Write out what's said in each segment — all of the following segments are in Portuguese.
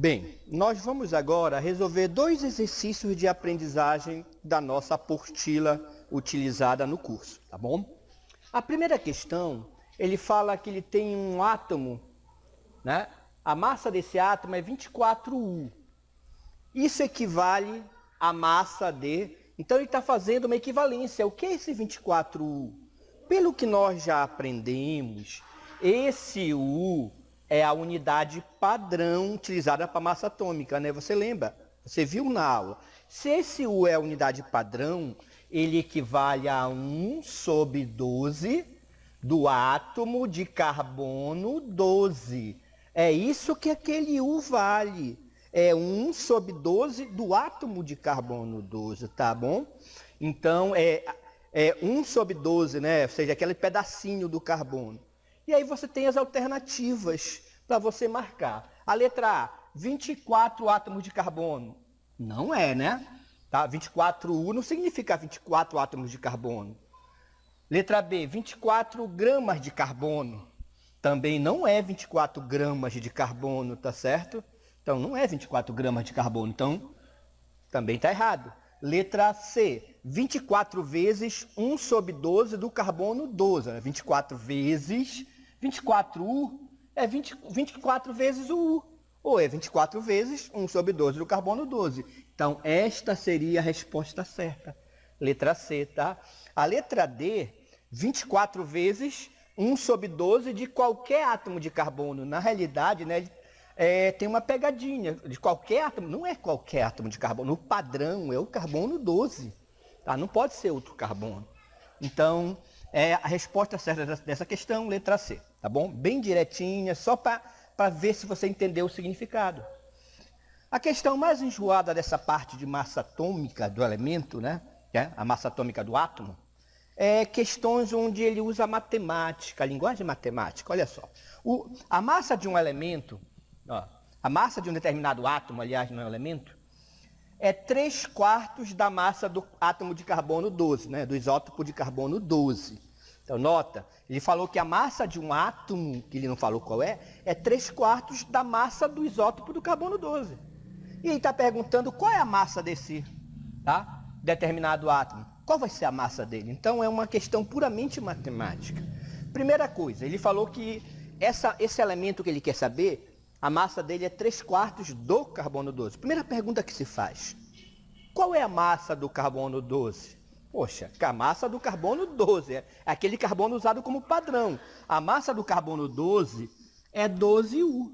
Bem, nós vamos agora resolver 2 exercícios de aprendizagem da nossa apostila utilizada no curso, tá bom? A primeira questão, ele fala que ele tem um átomo, né? A massa desse átomo é 24U. Isso equivale à massa de... Então ele está fazendo uma equivalência. O que é esse 24U? Pelo que nós já aprendemos, esse U é a unidade padrão utilizada para massa atômica, né? Você lembra? Você viu na aula. Se esse U é a unidade padrão, ele equivale a 1/12 do átomo de carbono 12. É isso que aquele U vale. É 1/12 do átomo de carbono 12, tá bom? Então, é 1/12, né? Ou seja, aquele pedacinho do carbono. E aí você tem as alternativas para você marcar. A letra A, 24 átomos de carbono. Não é, né? Tá? 24U não significa 24 átomos de carbono. Letra B, 24 gramas de carbono. Também não é 24 gramas de carbono, tá certo? Então, não é 24 gramas de carbono. Então, também está errado. Letra C, 24 vezes 1/12 do carbono 12. 24 vezes 24U é 24 vezes o U. Ou é 24 vezes 1/12 do carbono 12. Então, esta seria a resposta certa. Letra C, tá? A letra D, 24 vezes 1/12 de qualquer átomo de carbono. Na realidade, né, tem uma pegadinha. De qualquer átomo, não é qualquer átomo de carbono. O padrão é o carbono 12. Tá? Não pode ser outro carbono. Então, a resposta certa dessa questão, letra C. Tá bom? Bem direitinha, só para ver se você entendeu o significado. A questão mais enjoada dessa parte de massa atômica do elemento, né? A massa atômica do átomo, é questões onde ele usa matemática, a linguagem matemática. Olha só, a massa de um elemento, a massa de um determinado átomo, aliás, no elemento, é 3/4 da massa do átomo de carbono 12, né? Do isótopo de carbono 12. Então, nota, ele falou que a massa de um átomo, que ele não falou qual é 3/4 da massa do isótopo do carbono 12. E ele está perguntando qual é a massa desse determinado átomo. Qual vai ser a massa dele? Então, é uma questão puramente matemática. Primeira coisa, ele falou que esse elemento que ele quer saber, a massa dele é 3/4 do carbono 12. Primeira pergunta que se faz, qual é a massa do carbono 12? Poxa, a massa do carbono 12 é aquele carbono usado como padrão. A massa do carbono 12 é 12U.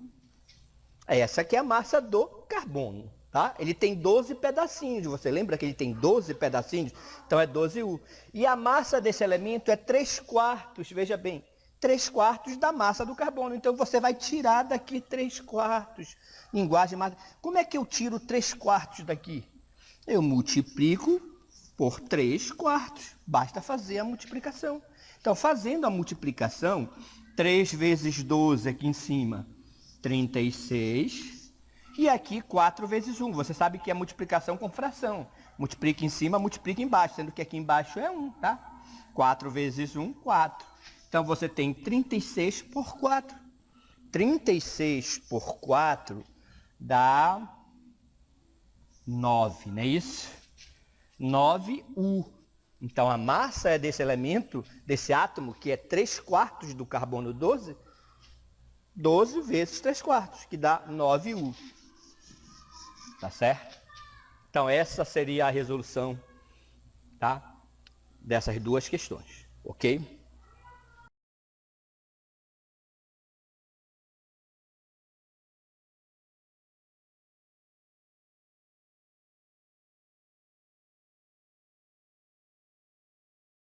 Essa aqui é a massa do carbono. Tá? Ele tem 12 pedacinhos, você lembra que ele tem 12 pedacinhos? Então é 12U. E a massa desse elemento é 3/4, veja bem, 3/4 da massa do carbono. Então você vai tirar daqui 3/4. Linguagem matemática. Como é que eu tiro 3/4 daqui? Eu multiplico por 3/4. Basta fazer a multiplicação. Então, fazendo a multiplicação, 3 vezes 12 aqui em cima, 36. E aqui 4 vezes 1. Você sabe que é multiplicação com fração. Multiplica em cima, multiplica embaixo, sendo que aqui embaixo é 1, tá? 4 vezes 1, 4. Então, você tem 36 por 4. 36 por 4 dá 9, não é isso? 9U. Então, a massa desse elemento, desse átomo, que é 3/4 do carbono 12, 12 vezes 3/4, que dá 9U. Tá certo? Então, essa seria a resolução, tá? Dessas duas questões, ok?